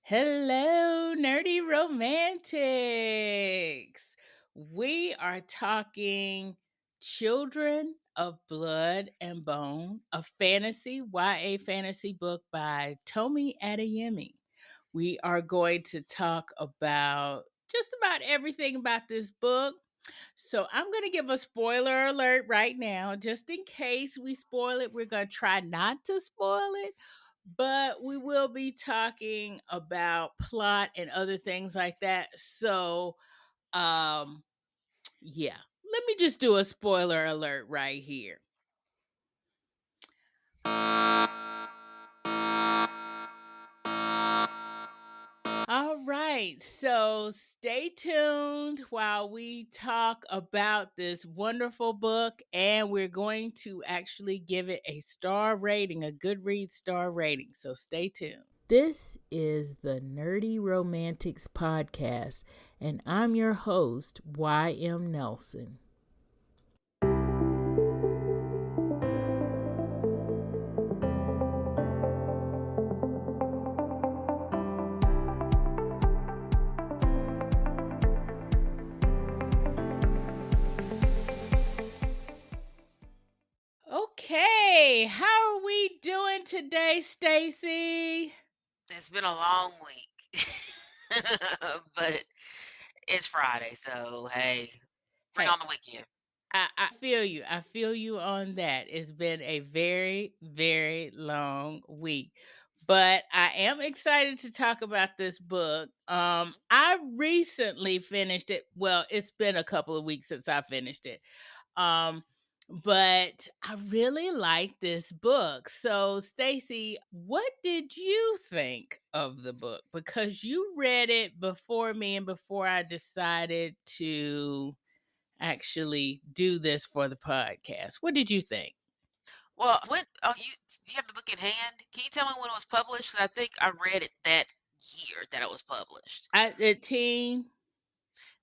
Hello, nerdy romantics. We are talking Children of Blood and Bone, a fantasy, YA fantasy book by Tomi Adeyemi. We are going to talk about just about everything about this book. So I'm going to give a spoiler alert right now, just in case we spoil it. We're going to try not to spoil it, but we will be talking about plot and other things like that. So, um, yeah, let me just do a spoiler alert right here. All right, so stay tuned while we talk about this wonderful book, and we're going to actually give it a star rating, a Goodreads star rating. So stay tuned. This is the Nerdy Romantics Podcast, and I'm your host, Y.M. Nelson. Okay, how are we doing today, Staci? It's been a long week, but it's Friday, so hey, bring Hey, on the weekend. I feel you. I feel you on that. It's been a very, very long week. But I am excited to talk about this book. Mhm. I recently finished it. Well, it's been a couple of weeks since I finished it. Um, but I really like this book. So, Stacy, what did you think of the book? Because you read it before me and before I decided to actually do this for the podcast. What did you think? Well, when do you have the book in hand? Can you tell me when it was published? 'Cause I think I read it that year that it was published. The teen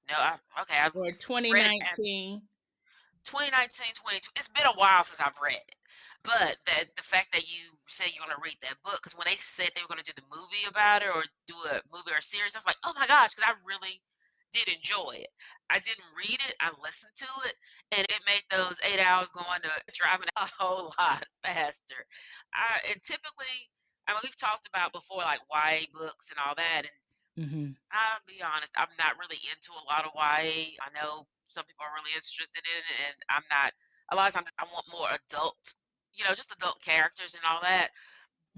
No, okay, I've or read it at 2019? 2019, 2020. It's been a while since I've read it. But the fact that you said you're gonna read that book, because when they said they were gonna do the movie about it or do a movie or a series, I was like, oh my gosh, because I really did enjoy it. I didn't read it, I listened to it, and it made those 8 hours going to driving a whole lot faster. And typically, I mean, we've talked about before like YA books and all that, and Hmm. I'll be honest, I'm not really into a lot of YA. I know some people are really interested in it, and I'm not. A lot of times, I want more adult, just adult characters and all that.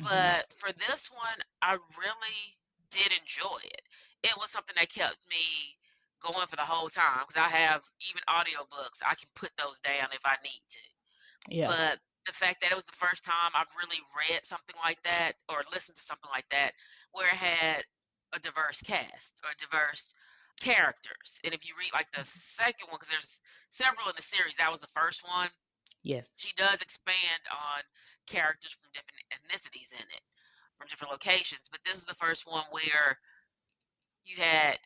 Hmm. But for this one, I really did enjoy it. It was something that kept me going for the whole time because I have even audiobooks. I can put those down if I need to. Yeah. But the fact that it was the first time I've really read something like that or listened to something like that where it had a diverse cast or diverse characters. And if you read like the second one, because there's several in the series, that was the first one. Yes. She does expand on characters from different ethnicities in it, from different locations. But this is the first one where you had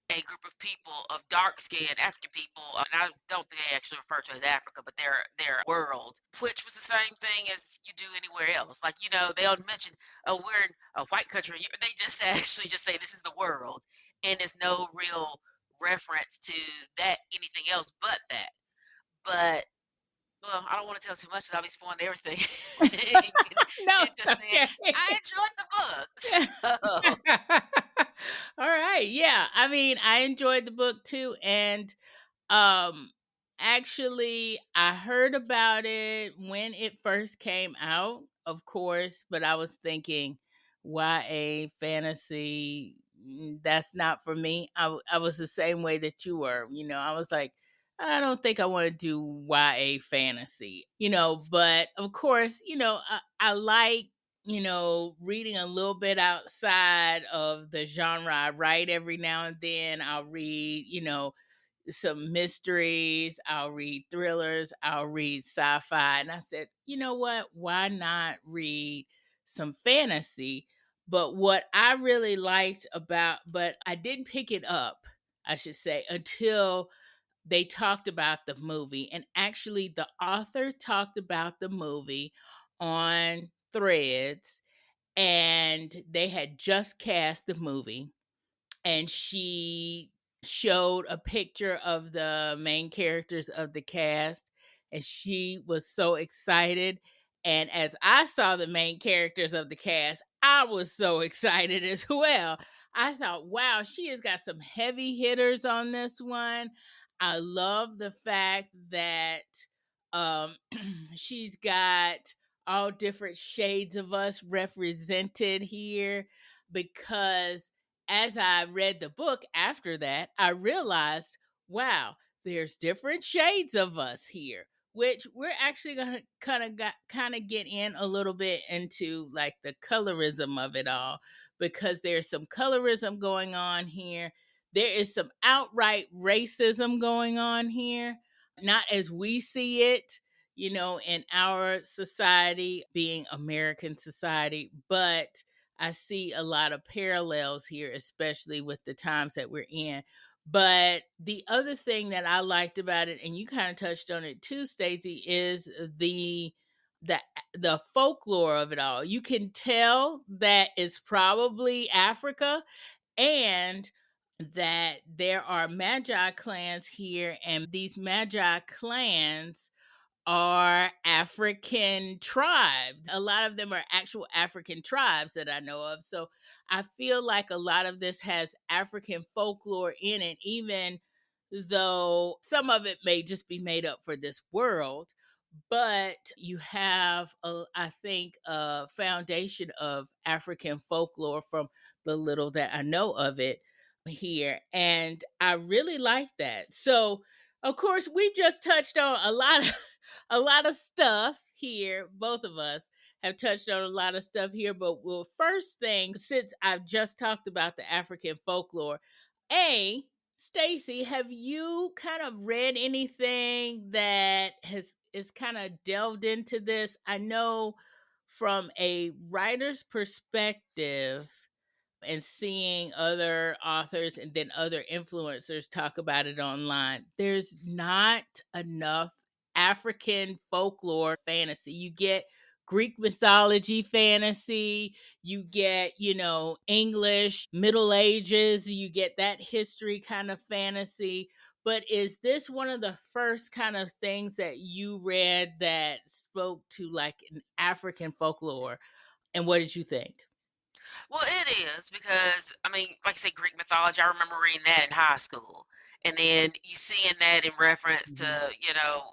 a group of people of dark-skinned African people, and I don't think they actually refer to as Africa, but their world, which was the same thing as you do anywhere else. Like they'll mention, oh, we're in a white country. They just actually just say this is the world, and there's no real reference to that anything else but that. But well, I don't want to tell too much because I'll be spoiling everything. No, And just it's saying, I enjoyed the okay. book. All right. Yeah. I mean, I enjoyed the book too. And um actually I heard about it when it first came out, of course, but I was thinking YA fantasy, that's not for me. I was the same way that you were. I was like, I don't think I want to do YA fantasy, but of course, I like, reading a little bit outside of the genre. I write every now and then. I'll read, some mysteries, I'll read thrillers, I'll read sci-fi. And I said, you know what? Why not read some fantasy? But what I really liked but I didn't pick it up, I should say, until they talked about the movie. And actually, the author talked about the movie on Threads. and they had just cast the movie, and she showed a picture of the main characters of the cast, and she was so excited. And as I saw the main characters of the cast, I was so excited as well. I thought, wow, she has got some heavy hitters on this one. I love the fact that um she's got all different shades of us represented here, because as I read the book after that, I realized, wow, there's different shades of us here, which we're actually going to kind of get in a little bit into like the colorism of it all, because there's some colorism going on here. There is some outright racism going on here, not as we see it, in our society, being American society, but I see a lot of parallels here, especially with the times that we're in. But the other thing that I liked about it, and you kind of touched on it too, Stacey, is the the folklore of it all. You can tell that it's probably Africa, and that there are magi clans here, and these magi clans are African tribes. A lot of them are actual African tribes that I know of. So I feel like a lot of this has African folklore in it, even though some of it may just be made up for this world. But you have, I think, a foundation of African folklore from the little that I know of it here. And I really like that. So, of course, we've just touched on a lot of a lot of stuff here. Both of us have touched on a lot of stuff here, but well, first thing, since I've just talked about the African folklore, A, Stacy, have you kind of read anything that has is kind of delved into this? I know from a writer's perspective, and seeing other authors and then other influencers talk about it online, there's not enough African folklore fantasy. You get Greek mythology fantasy, you get, English, Middle Ages, you get that history kind of fantasy. But is this one of the first kind of things that you read that spoke to like an African folklore? And what did you think? Well, it is because I mean, like I say, Greek mythology. I remember reading that in high school, and then you seeing that in reference Mhm. to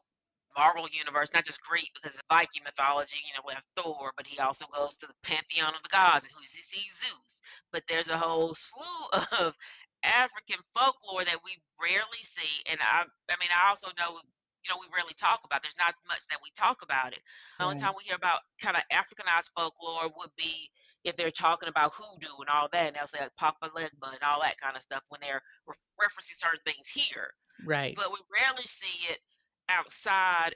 Marvel universe, not just Greek because it's Viking mythology. We have Thor, but he also goes to the pantheon of the gods, and who's he sees Zeus. But there's a whole slew of African folklore that we rarely see, and I mean, I also know. We rarely talk about. There's not much that we talk about it. The only time Right. we hear about kind of Africanized folklore would be if they're talking about hoodoo and all that, and they'll say like Papa Legba and all that kind of stuff when they're referencing certain things here. Right. But we rarely see it outside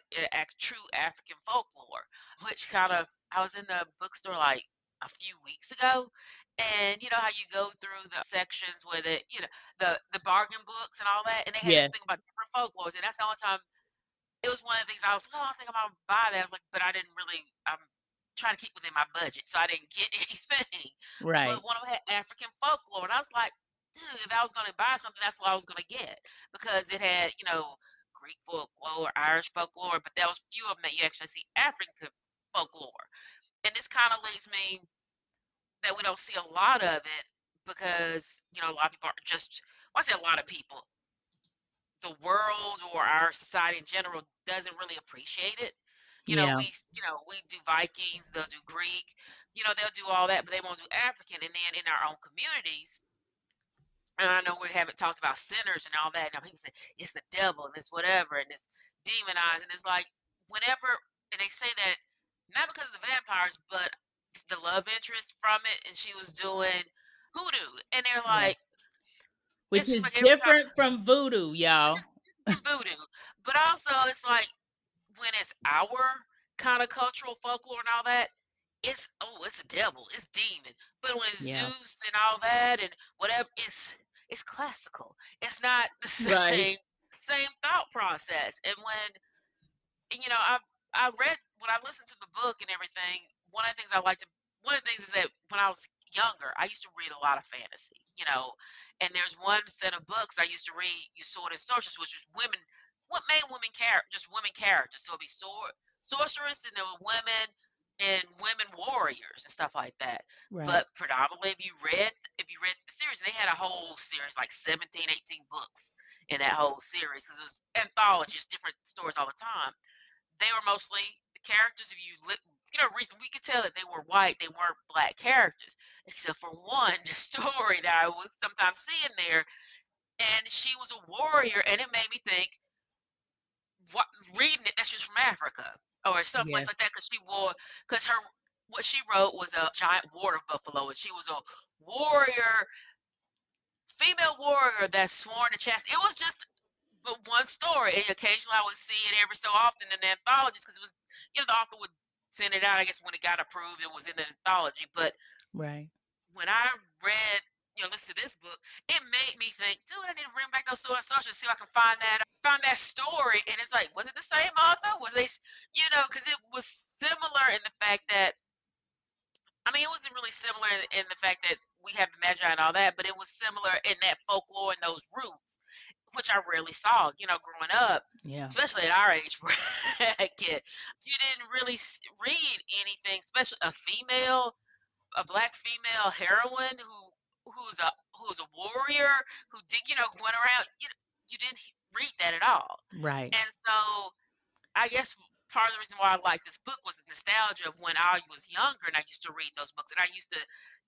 true African folklore, which kind of, I was in the bookstore like a few weeks ago, and you know how you go through the sections with it, the bargain books and all that, and they had this Yes. thing about different folklores, and that's the only time it was one of the things I was like, oh, I think I'm gonna buy that. I was like, but I didn't really. I'm trying to keep within my budget, so I didn't get anything. Right. But one of them had African folklore, and I was like, dude, if I was gonna buy something, that's what I was gonna get because it had, Greek folklore, Irish folklore, but there was few of them that you actually see African folklore. And this kind of leads me that we don't see a lot of it because a lot of people are just. Well, I say a lot of people, the world or our society in general doesn't really appreciate it. Yeah. We do Vikings, they'll do Greek, they'll do all that, but they won't do African. And then in our own communities, and I know we haven't talked about sinners and all that. Now people say it's the devil and it's whatever and it's demonized and it's like whenever and they say that not because of the vampires, but the love interest from it, and she was doing hoodoo, and they're Yeah. like, it Which seems is like every time different from voodoo, y'all. just from voodoo, but also it's like when it's our kind of cultural folklore and all that, it's a devil, it's demon. But when it's Yeah. Zeus and all that and whatever, it's classical. It's not the Right. same thought process. And I read when I listened to the book and everything. One of the things I liked one of the things is that when I was younger, I used to read a lot of fantasy, you know, and there's one set of books I used to read, you Sword and Sorceress, which was women, what made women character, just women characters. So it'd be sorceress, and there were women and women warriors and stuff like that. Right. But predominantly, if you read the series, they had a whole series like 17, 18 books in that whole series because it was anthologies, different stories all the time. They were mostly the characters. If you look, you know, we could tell that they were white. They weren't black characters, except for one story that I would sometimes see in there, and she was a warrior, and it made me think, what, reading it, that she was from Africa or someplace Yeah. like that, because her what she wrote was a giant water buffalo, and she was a warrior, female warrior that sworn to chastity. It was just but one story, and occasionally I would see it every so often in the anthologies because it was, you know, the author would send it out. I guess when it got approved, it was in the anthology. But Right. when I read, you know, listen to this book, it made me think, dude, I need to bring back those Sword and Sorcery, see if I can find that story. And it's like, was it the same author? Was they, you know, because it was similar in the fact that, I mean, it wasn't really similar in the fact that we have the Magi and all that, but it was similar in that folklore and those roots, which I rarely saw, you know, growing up, Yeah. especially at our age bracket. You didn't really read anything, especially a black female heroine who was a warrior who did, you know, went around. You didn't read that at all, Right. and so I guess part of the reason why I like this book was the nostalgia of when I was younger and I used to read those books, and I used to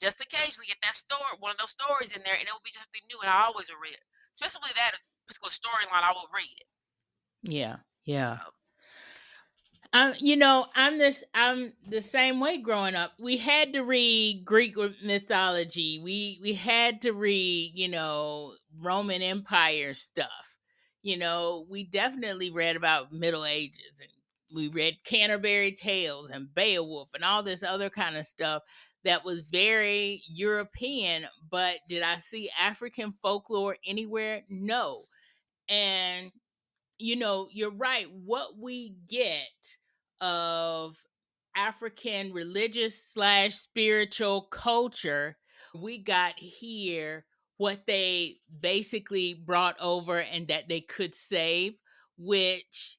just occasionally get that story, one of those stories in there, and it would be just something new, and I always would read it, especially that particular storyline. I will read it. Yeah. Yeah. So, I'm the same way growing up. We had to read Greek mythology. We had to read, Roman Empire stuff. We definitely read about Middle Ages, and we read Canterbury Tales and Beowulf and all this other kind of stuff that was very European, but did I see African folklore anywhere? No. And you're right. What we get of African religious slash spiritual culture, we got here what they basically brought over and that they could save, which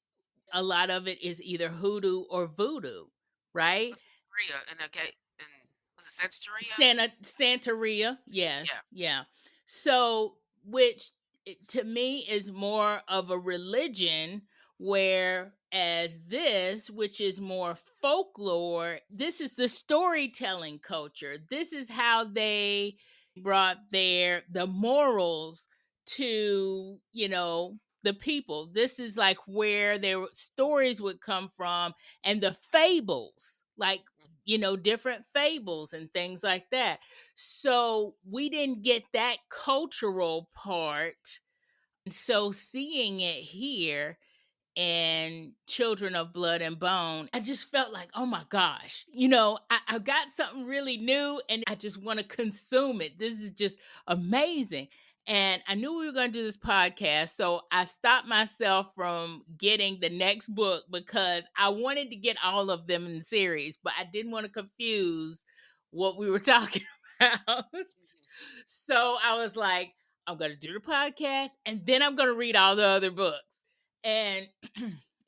a lot of it is either hoodoo or voodoo, right? what's Korea and okay, and was it Santeria? Santeria, yes, Yeah. yeah. So, which to me is more of a religion, whereas this, which is more folklore, this is the storytelling culture. This is how they brought the morals to the people. This is like where their stories would come from, and the fables, like different fables and things like that. So we didn't get that cultural part. And so seeing it here and Children of Blood and Bone, I just felt like, oh my gosh, I got something really new and I just want to consume it. This is just amazing. And I knew we were going to do this podcast. So I stopped myself from getting the next book because I wanted to get all of them in the series, but I didn't want to confuse what we were talking about. So I was like, I'm going to do the podcast and then I'm going to read all the other books. And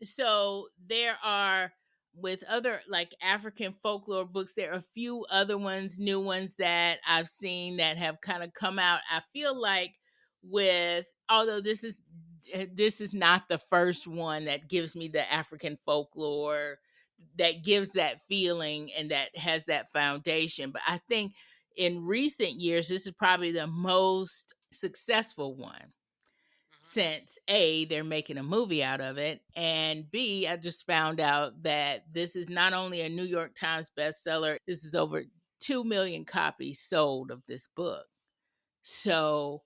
so there are, with other like African folklore books, there are a few other ones, new ones that I've seen that have kind of come out. I feel like although this is not the first one that gives me the African folklore that gives that feeling and that has that foundation, but I think in recent years this is probably the most successful one, Mm-hmm. since A, they're making a movie out of it, and B, I just found out that this is not only a New York Times bestseller, this is over 2 million copies sold of this book. So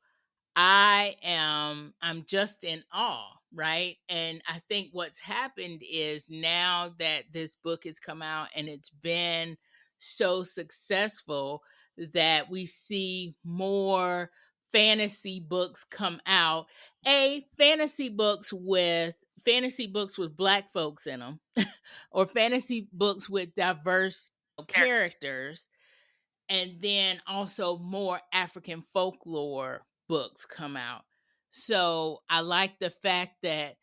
I'm just in awe, right? And I think what's happened is now that this book has come out and it's been so successful that we see more fantasy books come out. Fantasy books with black folks in them or fantasy books with diverse Characters. characters, and then also more African folklore books come out. So I like the fact that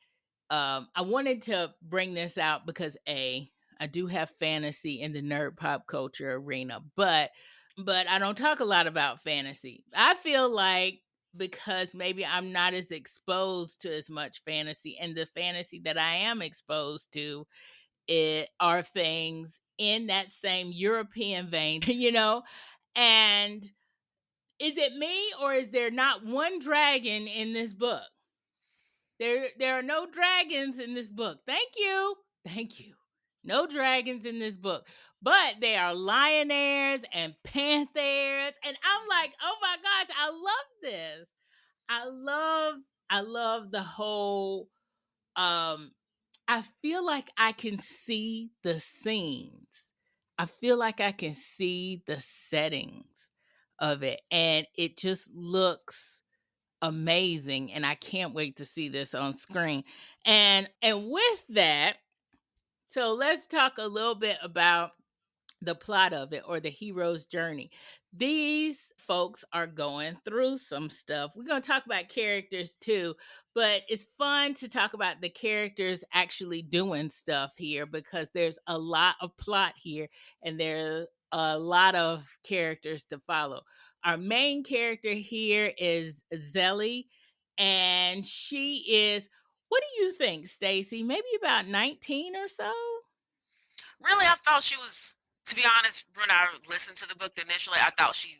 I wanted to bring this out because I do have fantasy in the nerd pop culture arena, but I don't talk a lot about fantasy. I feel like because maybe I'm not as exposed to as much fantasy, and the fantasy that I am exposed to it are things in that same European vein, And is it me or is there not one dragon in this book? There are no dragons in this book. Thank you. Thank you. No dragons in this book. But they are lioness and panthers. And I'm like, oh my gosh, I love this. I love I love the whole I feel like I can see the scenes. I feel like I can see the settings of it. And it just looks amazing. And I can't wait to see this on screen. And with that, so let's talk a little bit about the plot of it or the hero's journey. These folks are going through some stuff. We're going to talk about characters too, but it's fun to talk about the characters actually doing stuff here because there's a lot of plot here and there's a lot of characters to follow. Our main character here is Zelie, and she is, what do you think, Stacy? Maybe about 19 or so? Really, I thought she was. To be honest, when I listened to the book initially, I thought she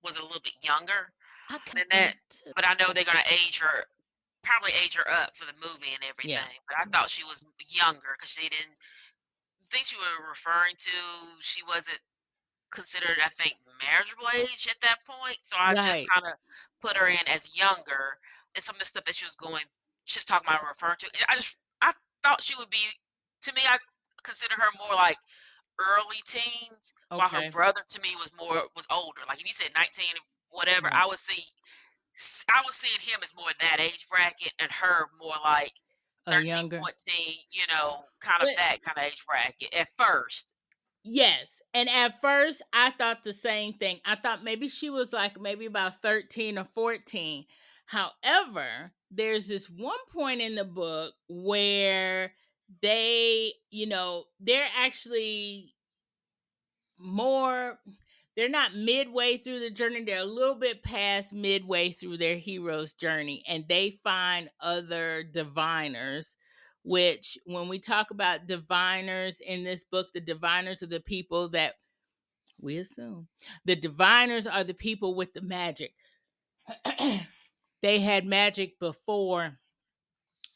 was a little bit younger I kind than of that. thought too. But I know they're gonna age her, probably age her up for the movie and Yeah. everything. But I thought she was younger because she didn't. The things you were referring to, she wasn't considered, I think, marriageable age at that point. So I just Right. kind of put her in as younger, and some of the stuff that she was talking about, referring to. I thought she would be. To me, I consider her more like early teens, while her Okay. brother to me was older. Like if you said 19, whatever, Right. I was seeing him as more that age bracket, and her more like A 13, younger. 14, kind of But that kind of age bracket at first. yes. And at first I thought the same thing. I thought maybe she was like maybe about 13 or 14. However, there's this one point in the book where they're actually more they're not midway through the journey, they're a little bit past midway through their hero's journey, and they find other diviners, which when we talk about diviners in this book, the diviners are the people that we assume the diviners are the people with the magic. They had magic before,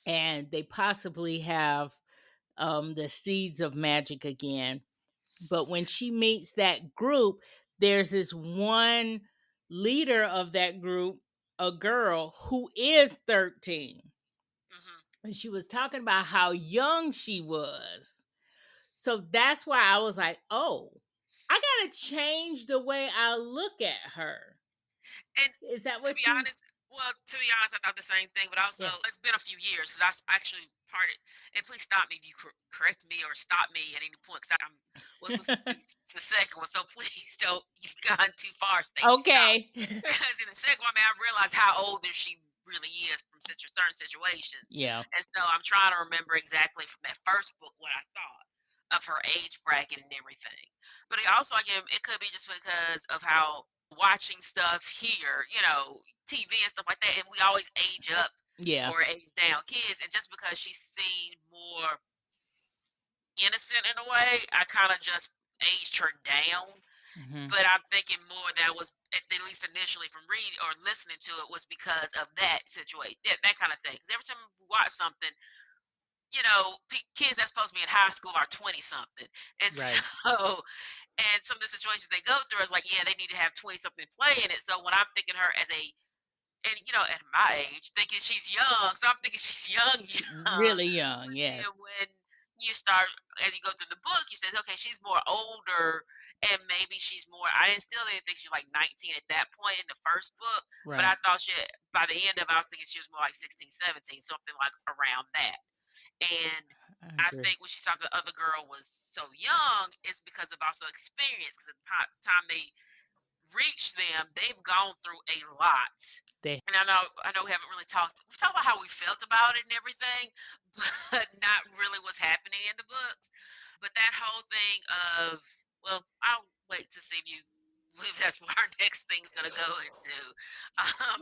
and they possibly have the seeds of magic again. But when she meets that group, there's this one leader of that group, a girl who is 13. Hmm. And she was talking about how young she was. So that's why I was like, oh, I got to change the way I look at her. And Is that to be what you? honest, I thought the same thing. But also, Yeah. it's been a few years since actually parted. And please stop me if you correct me or stop me at any point, because I was listening to the second one. So please don't. You've gone too far, Stacey. Stop. Okay. Because in the second one, I mean, I realized how older she really is from certain situations. Yeah. And so I'm trying to remember exactly from that first book what I thought of her age bracket and everything. But it also, again, it could be just because of how watching stuff here, TV and stuff like that, and we always age up Yeah. or age down kids. And just because she seemed more innocent in a way, I kind of just aged her down. Hmm. But I'm thinking more that was, at least initially from reading or listening to it, was because of that situation, that kind of thing. Because every time we watch something, kids that's supposed to be in high school are 20 something. And Right. so, and some of the situations they go through is like, yeah, they need to have 20 something play in it. So when I'm thinking her as and at my age, thinking she's young, so I'm thinking she's young, young. Really young. But Yes. then when you start, as you go through the book, you says, okay, she's more older, and maybe she's more. Still didn't think she was like 19 at that point in the first book, but Right. I thought by the end of it, I was thinking she was more like 16, 17, something like around that. And I I agree. think when she saw the other girl was so young, it's because of also experience. Because at the time they reach them, they've gone through a lot. They And I know we haven't really we've talked about how we felt about it and everything, but not really what's happening in the books. But that whole thing of, well, I'll wait to see if that's what our next thing's gonna go into,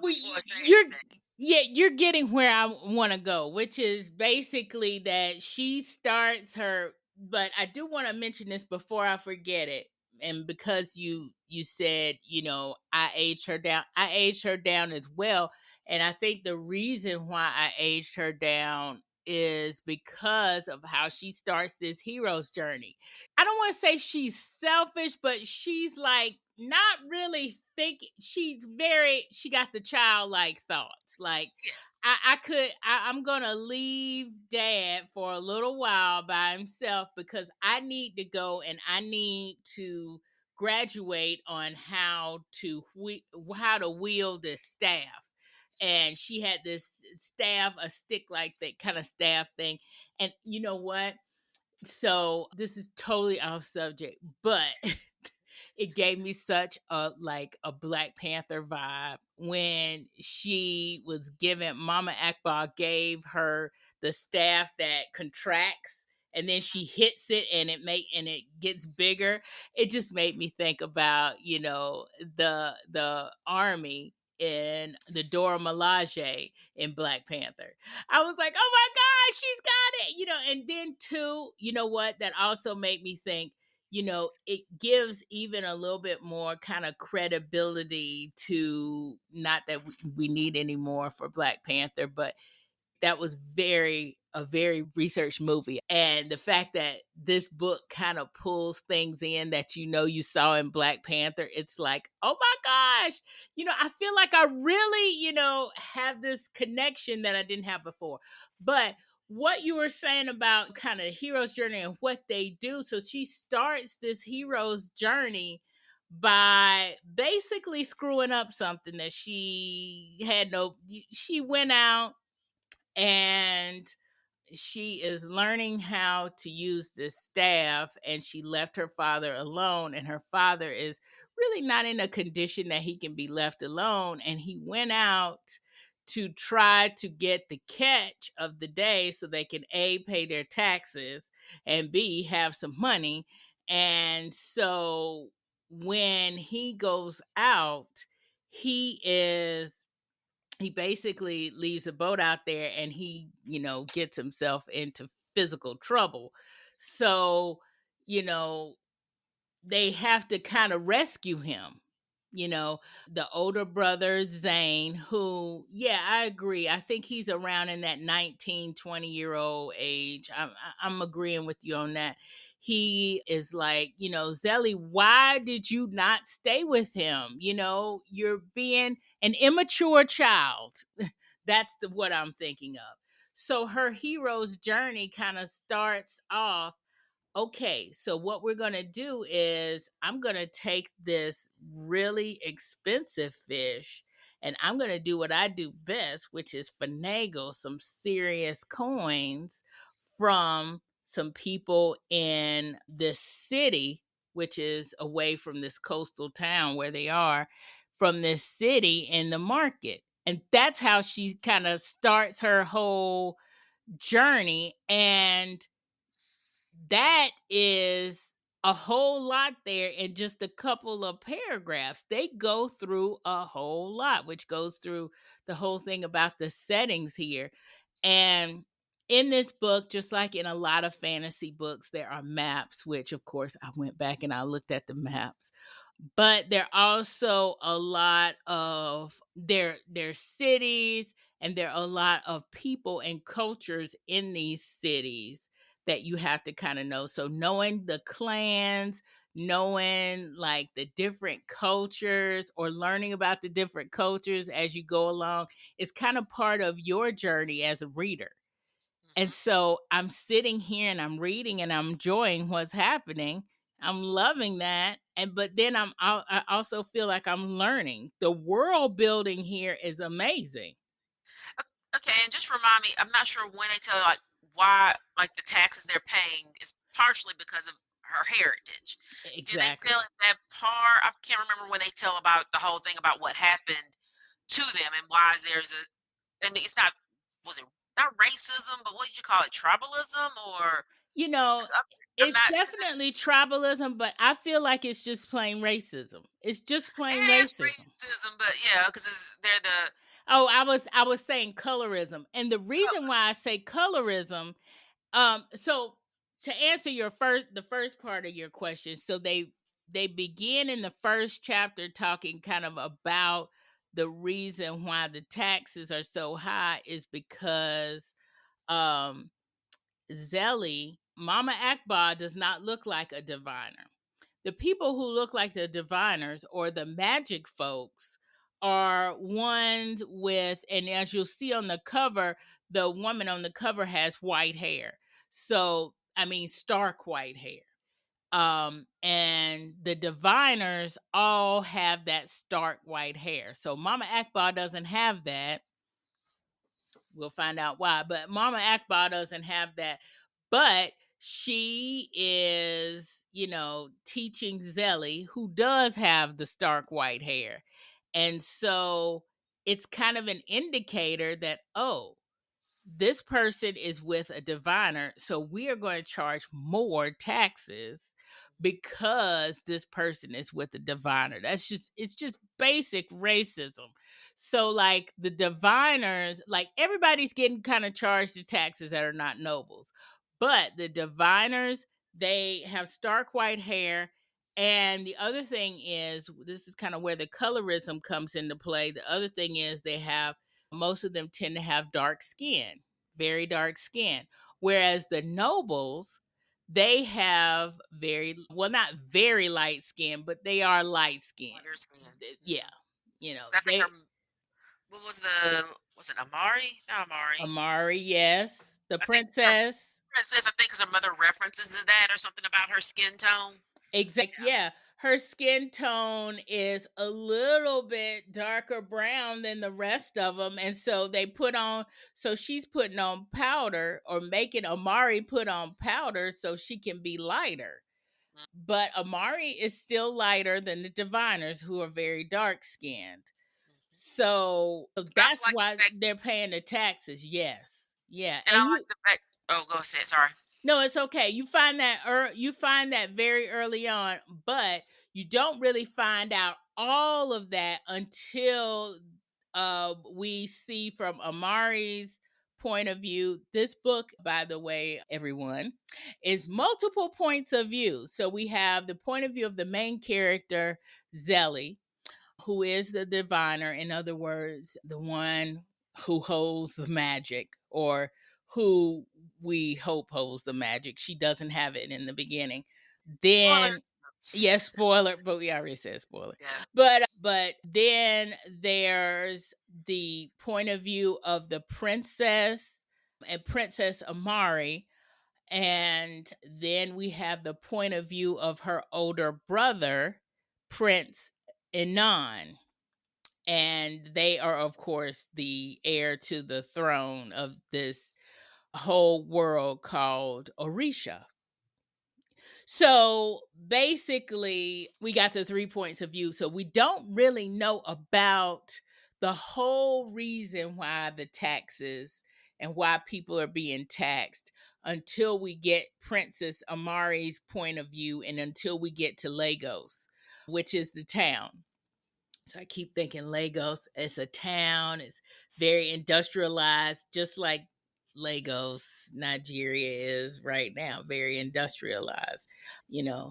Well, before I say you're anything. yeah, you're getting where I want to go, which is basically that she starts her. But I do want to mention this before I forget it, and because you said I aged her down, I aged her down as well, and I think the reason why I aged her down is because of how she starts this hero's journey. I don't want to say she's selfish, but she's like not really thinking. She got the childlike thoughts. Like, Yes. I'm gonna leave dad for a little while by himself because I need to go and I need to graduate on how to wield this staff. And she had this staff, a stick like that kind of staff thing. And you know what? So this is totally off subject, but it gave me such a Black Panther vibe when she was given Mama Akbar gave her the staff that contracts and then she hits it and it gets bigger. It just made me think about, the army in the Dora Milaje in Black Panther. I was like, "Oh my god, she's got it." And then too, you know what? That also made me think, it gives even a little bit more kind of credibility to not that we need anymore for Black Panther, but that was very research movie. And the fact that this book kind of pulls things in that you saw in Black Panther, it's like, oh my gosh, I feel like I really, have this connection that I didn't have before. But what you were saying about kind of hero's journey and what they do. So she starts this hero's journey by basically screwing up something that she went out and she is learning how to use this staff, and she left her father alone, and her father is really not in a condition that he can be left alone, and he went out to try to get the catch of the day so they can A, pay their taxes, and B, have some money. And so when he goes out, he is he basically leaves a boat out there and he, gets himself into physical trouble. So, you know, they have to kind of rescue him. You know, the older brother, Zane, who, yeah, I agree. I think he's around in that 19, 20-year old age. I'm agreeing with you on that. He is like, Zelie, why did you not stay with him? You're being an immature child. That's what I'm thinking of. So her hero's journey kind of starts off. Okay, so what we're going to do is I'm going to take this really expensive fish and I'm going to do what I do best, which is finagle some serious coins from some people in this city, which is away from this coastal town where they are, from this city in the market. And that's how she kind of starts her whole journey. And that is a whole lot there in just a couple of paragraphs. They go through a whole lot, which goes through the whole thing about the settings here. And in this book, just like in a lot of fantasy books, there are maps, which of course I went back and I looked at the maps. But there are also a lot of their cities, and there are a lot of people and cultures in these cities that you have to kind of know. So knowing the clans, knowing like the different cultures or learning about the different cultures as you go along is kind of part of your journey as a reader. And Hmm. so I'm sitting here and I'm reading and I'm enjoying what's happening. I'm loving that. And but then I also feel like I'm learning. The world building here is amazing. Okay, and just remind me, I'm not sure when they tell like why, like, the taxes they're paying is partially because of her heritage. Do they Exactly. tell that part? I can't remember when they tell about the whole thing about what happened to them and why there's a, and it's not, was it not racism, but what did you call it, tribalism, or You know, I'm it's not, because this, definitely tribalism, but I feel like it's just plain racism. It's just plain it is racism. racism, but yeah, because they're the Oh, I was saying colorism. And the reason color. why I say colorism, so to answer the first part of your question, so they begin in the first chapter talking kind of about the reason why the taxes are so high is because um Zelie, Mama Akbar does not look like a diviner. The people who look like the diviners or the magic folks are ones with, and as you'll see on the cover, the woman on the cover has white hair. So, I mean, stark white hair. And the diviners all have that stark white hair. So, Mama Akbar doesn't have that. We'll find out why. But Mama Akbar doesn't have that. But she is, teaching Zelie, who does have the stark white hair. And so it's kind of an indicator that, oh, this person is with a diviner, so we are going to charge more taxes because this person is with a diviner. It's just basic racism. So like the diviners, like everybody's getting kind of charged the taxes that are not nobles. But the diviners, they have stark white hair. And the other thing is, this is kind of where the colorism comes into play. The other thing is they have, most of them tend to have dark skin, very dark skin. Whereas the nobles, they have very, well, not very light skin, but they are light skinned. Lighter skin. Yeah. Mhm. 'Cause I think her, They, what was the, was it Amari? Not Amari. Amari, yes. The I think her princess. princess. I think because her mother references to that or something about her skin tone. Yeah. Yeah, her skin tone is a little bit darker brown than the rest of them, and so so she's putting on powder or making Amari put on powder so she can be lighter. But Amari is still lighter than the diviners, who are very dark skinned. Mhm. So I also that's like why the fact, they're paying the taxes. Yes, yeah, and I and like the fact. Oh, go ahead. Sorry. no, it's okay. You find that very early on, but you don't really find out all of that until we see from Amari's point of view. This book, by the way, everyone, is multiple points of view. So we have the point of view of the main character, Zelie, who is the diviner, in other words, the one who holds the magic, or who we hope holds the magic. She doesn't have it in the beginning. Spoiler. Then, yes, spoiler, but we already said spoiler. Yeah. But then there's the point of view of the princess and Princess Amari. And then we have the point of view of her older brother, Prince Inan, and they are of course the heir to the throne of this whole world called Orisha. So basically we got the 3 points of view, so we don't really know about the whole reason why the taxes and why people are being taxed until we get Princess Amari's point of view, and until we get to Lagos, which is the town. So I keep thinking Lagos, it's a town, it's very industrialized, just like Lagos, Nigeria is right now, very industrialized.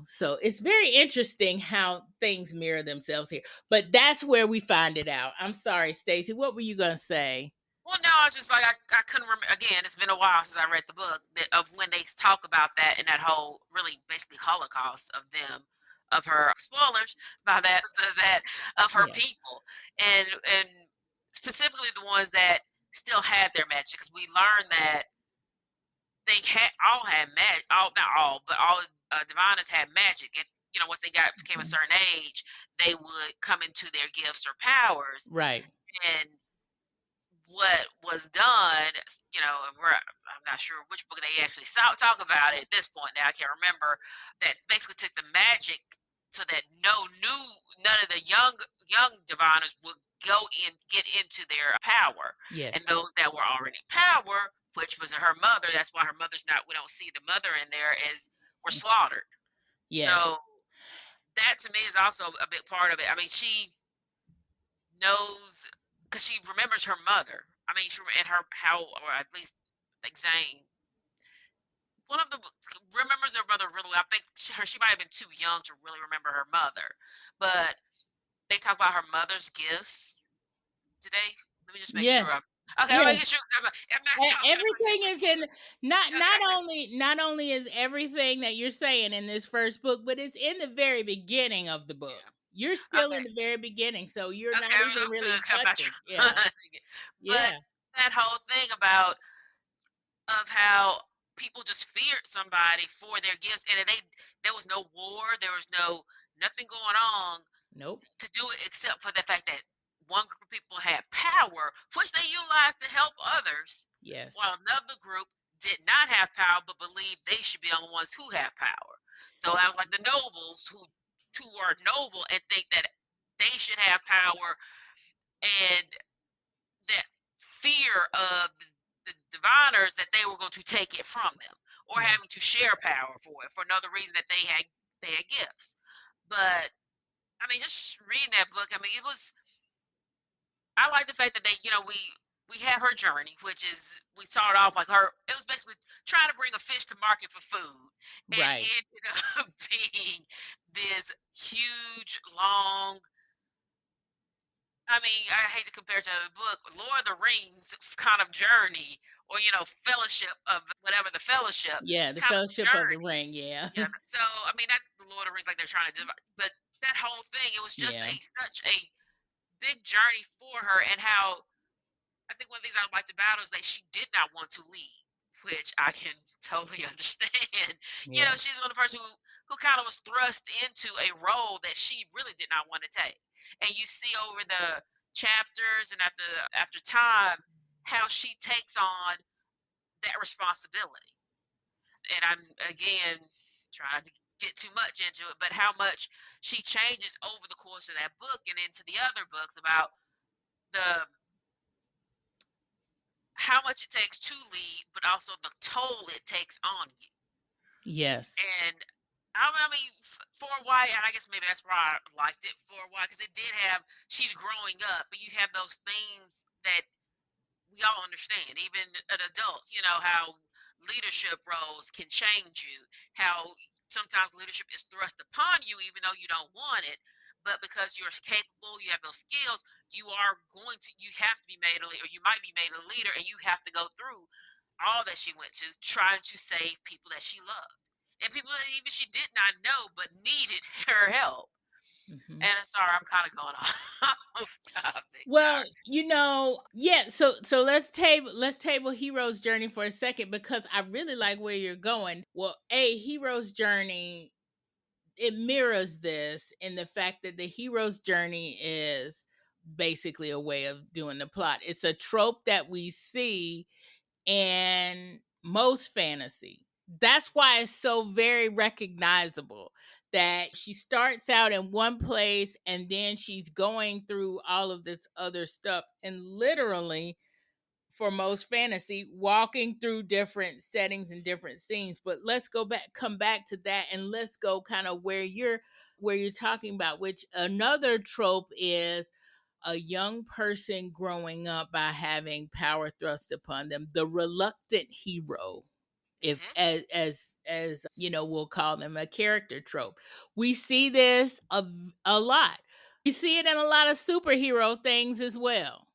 So it's very interesting how things mirror themselves here. But that's where we find it out. I'm sorry, Stacy, what were you going to say? Well, no, I was just like, I couldn't remember. Again, it's been a while since I read the book of when they talk about that and that whole really basically Holocaust of them, of her spoilers by that, so that of her Yeah. people, and specifically the ones that still had their magic, because we learned that they had all had magic, all, not all, but all diviners had magic, and once they got became a Mhm. certain age, they would come into their gifts or powers, Right. and what was done, I'm not sure which book they actually talk about it at this point now. I can't remember. That basically took the magic so that none of the young diviners would get into their power, Yes. and those that were already in power, which was her mother. That's why her mother's not. We don't see the mother in there as were slaughtered. Yes. So that to me is also a big part of it. I mean, she knows because she remembers her mother. I mean, she and her how, or at least like Zane, one of them remembers their mother really. I think she might have been too young to really remember her mother, but they talk about her mother's gifts today. Let me just make sure Yes. I'm okay. I'm Yes. making sure I'm not talking about Everything different is in, gifts. not only is everything that you're saying in this first book, but it's in the very beginning of the book. Yeah. You're still in Okay. the very beginning, so you're not Okay. even I'm really good. 'Cause I'm not touching. Yeah. trying. But Yeah. that whole thing about of how people just feared somebody for their gifts, and there was no war, there was nothing going on Nope. to do it except for the fact that one group of people had power, which they utilized to help others, Yes. while another group did not have power but believed they should be the only ones who have power. So that was like the nobles who are noble and think that they should have power, and that fear of the diviners that they were going to take it from them or Yeah. having to share power for it for another reason that they had gifts. But I mean, just reading that book, I mean, I like the fact that we have her journey, which is we started off like her. It was basically trying to bring a fish to market for food, and Right. it ended up being this huge, long. I mean, I hate to compare it to the book, Lord of the Rings kind of journey, or Fellowship of whatever the Fellowship Yeah, the kind of Fellowship of the journey. Ring, yeah. Yeah. So I mean, not the Lord of the Rings like they're trying to do, but that whole thing, it was just Yeah. such a big journey for her, and how I think one of the things I liked about it was that she did not want to leave, which I can totally understand. Yeah. She's one of the person who kind of was thrust into a role that she really did not want to take. And you see over the chapters and after time how she takes on that responsibility. And I'm again trying to get too much into it, but how much she changes over the course of that book and into the other books about the how much it takes to lead, but also the toll it takes on you. Yes. And I mean, for a while, and I guess maybe that's why I liked it for a while, because it did have she's growing up, but you have those themes that we all understand, even an adults, how leadership roles can change you, how sometimes leadership is thrust upon you even though you don't want it, but because you're capable, you have those skills, you have to be made a leader, or you might be made a leader, and you have to go through all that she went to trying to save people that she loved. And people that even she did not know but needed her help. Hmm. And sorry, I'm kind of going off topic. Well, Sorry. yeah, so let's table Hero's journey for a second because I really like where you're going. Well, a Hero's journey, it mirrors this in the fact that the hero's journey is basically a way of doing the plot. It's a trope that we see in most fantasy. That's why it's so very recognizable that she starts out in one place and then she's going through all of this other stuff and literally for most fantasy walking through different settings and different scenes. But let's come back to that, and let's go kind of where you're talking about, which another trope is a young person growing up by having power thrust upon them, the reluctant hero, if Hmm. as we'll call them a character trope. We see this a lot. We see it in a lot of superhero things as well.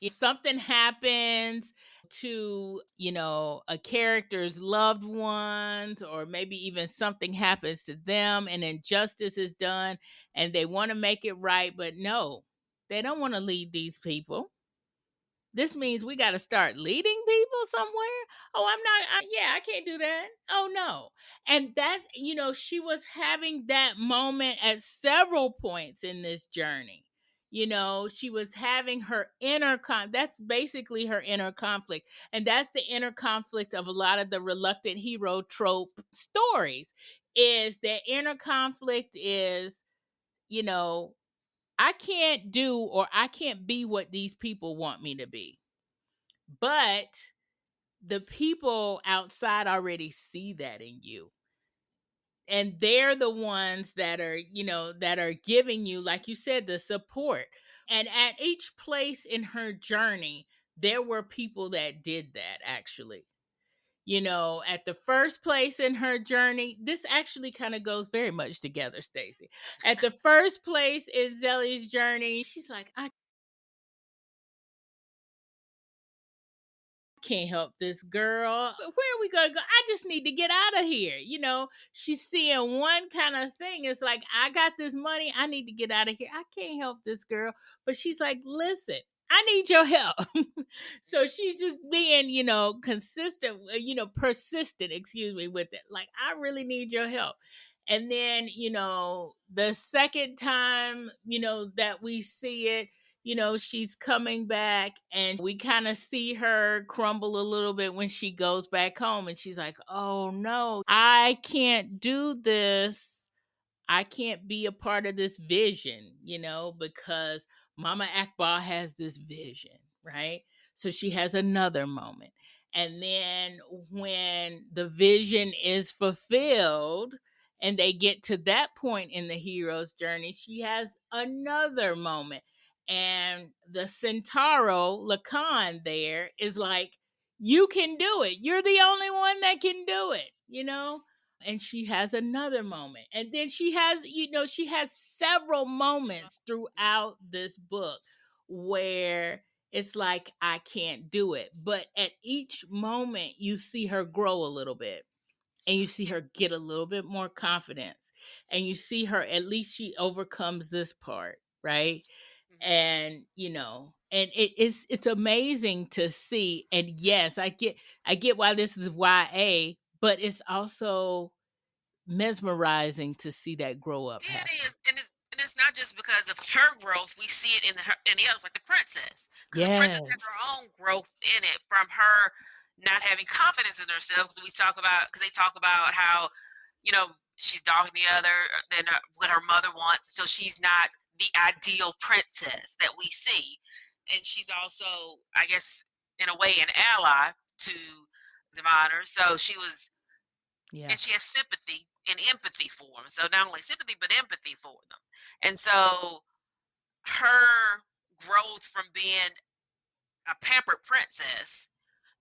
Something happens to a character's loved ones, or maybe even something happens to them, and injustice is done, and they want to make it right, but no, they don't want to lead these people. This means we got to start leading people somewhere. Oh, yeah, I can't do that. Oh, no. And that's, she was having that moment at several points in this journey. She was having her that's basically her inner conflict. And that's the inner conflict of a lot of the reluctant hero trope stories, is that inner conflict is, I can't do or I can't be what these people want me to be. But the people outside already see that in you. And they're the ones that are giving you, like you said, the support. And at each place in her journey, there were people that did that, actually. At the first place in her journey, this actually kind of goes very much together, Staci. At the first place in Zelie's journey, she's like, I can't help this girl. Where are we gonna go? I just need to get out of here. She's seeing one kind of thing. It's like, I got this money. I need to get out of here. I can't help this girl. But she's like, listen, I need your help. So she's just being, consistent, persistent, excuse me, with it. Like, I really need your help. And then, the second time, that we see it, she's coming back, and we kind of see her crumble a little bit when she goes back home, and she's like, oh no, I can't do this. I can't be a part of this vision, because Mama Akbar has this vision, right? So she has another moment. And then when the vision is fulfilled and they get to that point in the hero's journey, she has another moment. And the Centauro, Lacan, there is like, you can do it. You're the only one that can do it. And she has another moment, and then she has several moments throughout this book where it's like, I can't do it, but at each moment you see her grow a little bit, and you see her get a little bit more confidence, and you see her, at least she overcomes this part, right? And and it's amazing to see. And yes, I get why this is YA, but it's also mesmerizing to see that grow up It happen. is, and it's not just because of her growth. We see it in the others, like the princess, because the princess has Yes. her own growth in it from her not having confidence in herself. Because they talk about how, she's dogging the other than what her mother wants, so she's not the ideal princess that we see, and she's also, I guess, in a way, an ally to Diviner. So she was, Yeah. and she has sympathy and empathy for them. So not only sympathy but empathy for them. And so her growth from being a pampered princess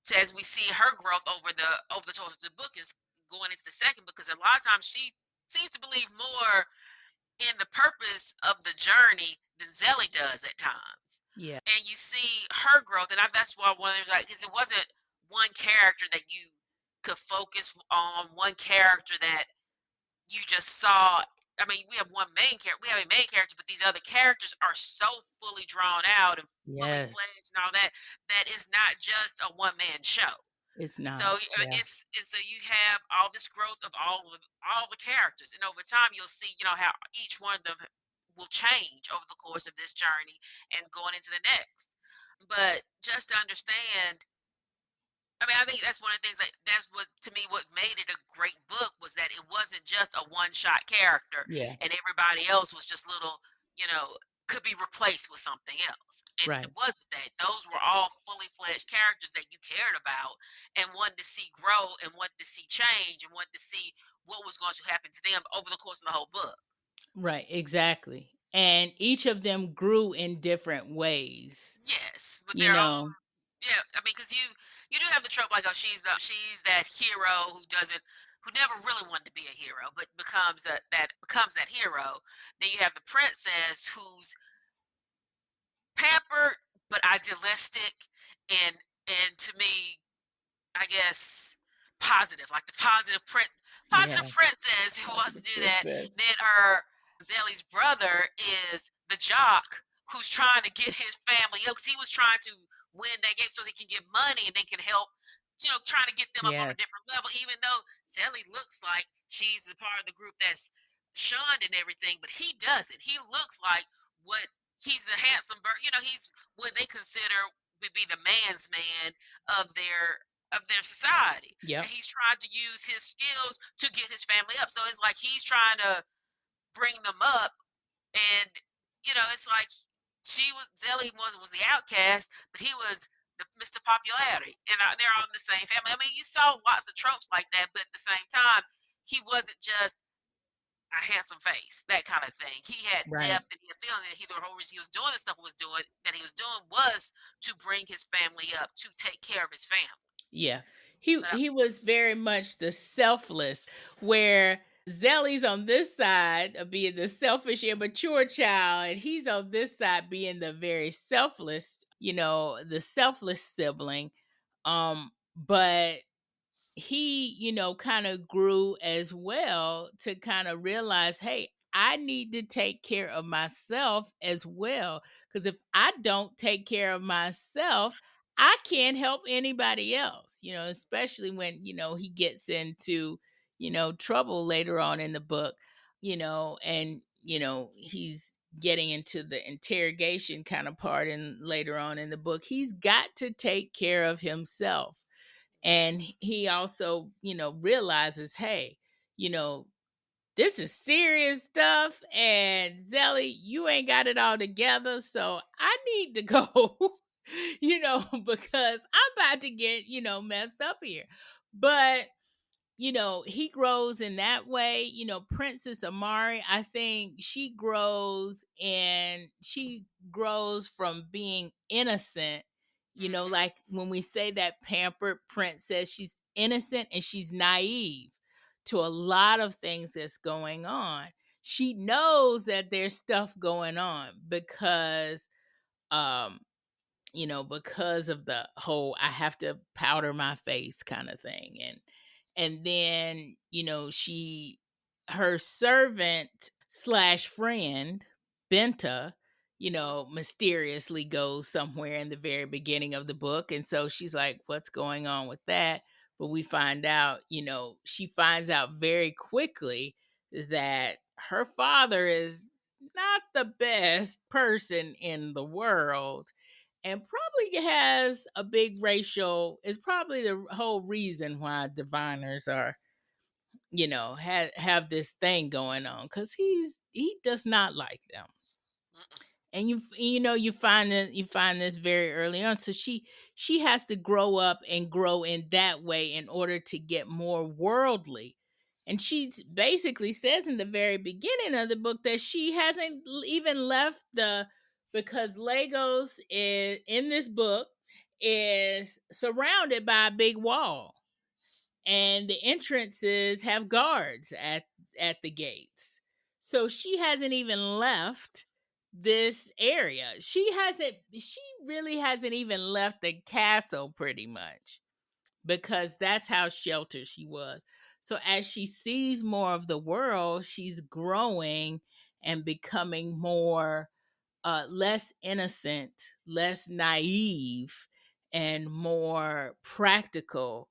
to, as we see her growth over the course of the book, is going into the second, because a lot of times she seems to believe more in the purpose of the journey than Zelie does at times. Yeah. And you see her growth, and that's why one of like, because it wasn't one character that you could focus on, one character that you just saw. I mean, we have a main character, but these other characters are so fully drawn out and fully Yes. fledged and all that, that is not just a one man show. It's So not. Yeah. so you have all this growth of all the characters, and over time you'll see, how each one of them will change over the course of this journey and going into the next. But just to understand, I mean, I think that's one of the things, that that's what, to me, what made it a great book, was that it wasn't just a one-shot character Yeah. and everybody else was just little, could be replaced with something else. It Right. wasn't that. Those were all fully fledged characters that you cared about and wanted to see grow and wanted to see change and wanted to see what was going to happen to them over the course of the whole book. Right. Exactly. And each of them grew in different ways. Yes, with You their own. know. Yeah, I mean, because you do have the trope, like, oh, she's that hero who never really wanted to be a hero, but becomes that hero. Then you have the princess who's pampered but idealistic, and to me, I guess, positive, like the positive Yeah. princess who wants to The do that. princess. Then her Zelie's brother is the jock who's trying to get his family up, because he was trying to win that game so he can get money and they can help, trying to get them up on a Yes. different level. Even though Zelie looks like she's a part of the group that's shunned and everything, but he doesn't. He looks like what he's the handsome bird. You know, he's what they consider would be the man's man of their society, and Yep. he's trying to use his skills to get his family up. So it's like he's trying to bring them up, and it's like Zelie was the outcast, but he was the Mr. Popularity, and they're all in the same family. I mean, you saw lots of tropes like that, but at the same time, he wasn't just a handsome face, that kind of thing. He had Right. depth, and he had feeling that the whole reason he was doing the stuff he was doing was to bring his family up, to take care of his family. Yeah. He But he was very much the selfless, where Zelly's on this side of being the selfish, immature child, and he's on this side being the very selfless, the selfless sibling. But he, kind of grew as well to kind of realize, hey, I need to take care of myself as well. Because if I don't take care of myself, I can't help anybody else, especially when, he gets into, trouble later on in the book, and, he's getting into the interrogation kind of part and later on in the book. He's got to take care of himself, and he also, realizes, hey, you know, this is serious stuff. And Zelly, you ain't got it all together. So I need to go, because I'm about to get, messed up here. But he grows in that way. Princess Amari, I think she grows from being innocent, like when we say that pampered princess, she's innocent and she's naive to a lot of things that's going on. She knows that there's stuff going on because um because of the whole I have to powder my face kind of thing. And then, her servant slash friend, Benta, mysteriously goes somewhere in the very beginning of the book. And so she's like, what's going on with that? But we find out, she finds out very quickly that her father is not the best person in the world, and probably has a big racial, is probably the whole reason why diviners are, have this thing going on, because he does not like them. And you find this very early on. So she has to grow up and grow in that way in order to get more worldly. And she basically says in the very beginning of the book that she hasn't even left the, because Lagos is in this book is surrounded by a big wall, and the entrances have guards at the gates. So she hasn't even left this area. She really hasn't even left the castle pretty much, because that's how sheltered she was. So as she sees more of the world, she's growing and becoming more less innocent, less naive, and more practical,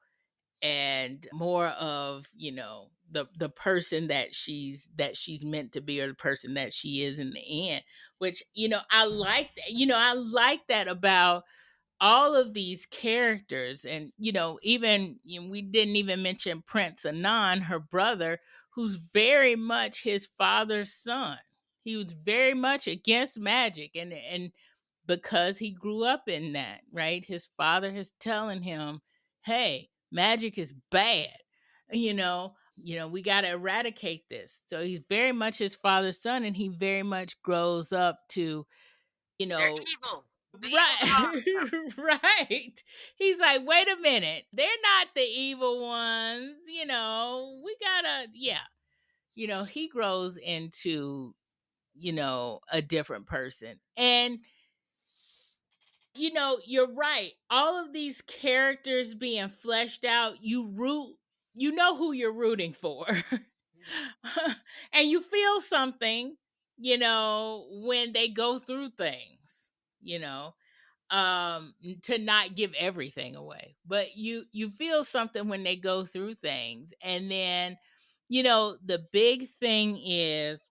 and more of, the person that she's meant to be, or the person that she is in the end. Which, I like that. I like that about all of these characters. And even, we didn't even mention Prince Anan, her brother, who's very much his father's son. He was very much against magic, and because he grew up in that, right? His father is telling him, hey, magic is bad. We got to eradicate this. So he's very much his father's son, and he very much grows up to, you they're know, evil. The evil right. Devon. Right. He's like, wait a minute. They're not the evil ones. We gotta, yeah. He grows into, a different person. And you're right. All of these characters being fleshed out, you know who you're rooting for. And you feel something, when they go through things, you know, to not give everything away. But you feel something when they go through things. And then, the big thing is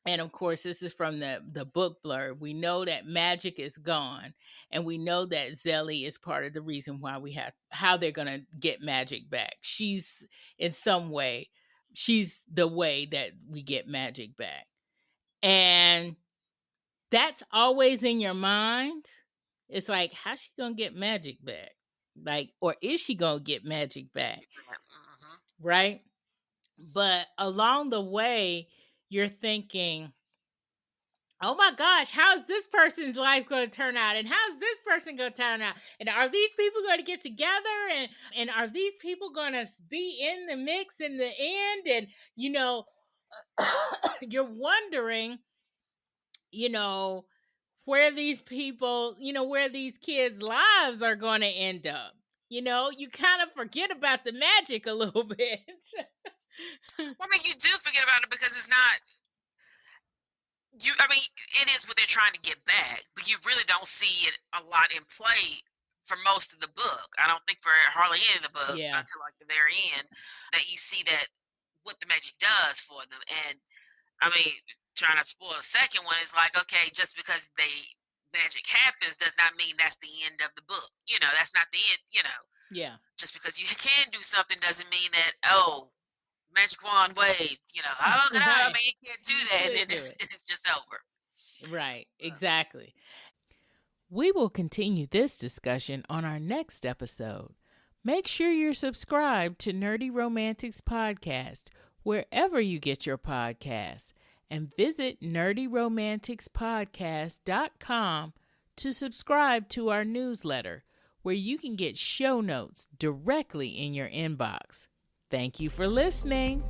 And of course, this is from the book blurb. We know that magic is gone, and we know that Zelie is part of the reason why we have how they're gonna get magic back. She's in some way, she's the way that we get magic back. And that's always in your mind. It's like, how's she gonna get magic back? Like, or is she gonna get magic back? Mm-hmm. Right? But along the way, you're thinking, oh my gosh, how's this person's life going to turn out? And how's this person going to turn out? And are these people going to get together? And are these people going to be in the mix in the end? And, you're wondering, you know, where these people, where these kids' lives are going to end up. You kind of forget about the magic a little bit. Well, I mean, you do forget about it because it's not. I mean, it is what they're trying to get back, but you really don't see it a lot in play for most of the book. I don't think for hardly any of the book Yeah. until like the very end that you see that what the magic does for them. And I mean, trying to spoil the second one is like, okay, just because magic happens does not mean that's the end of the book. That's not the end. Yeah. Just because you can do something doesn't mean that magic wand wave. Oh no, I Right. mean you can't do that, and then it's just over. Right, exactly. We will continue this discussion on our next episode. Make sure you're subscribed to Nerdy Romantics Podcast wherever you get your podcasts, and visit nerdyromanticspodcast.com to subscribe to our newsletter, where you can get show notes directly in your inbox. Thank you for listening.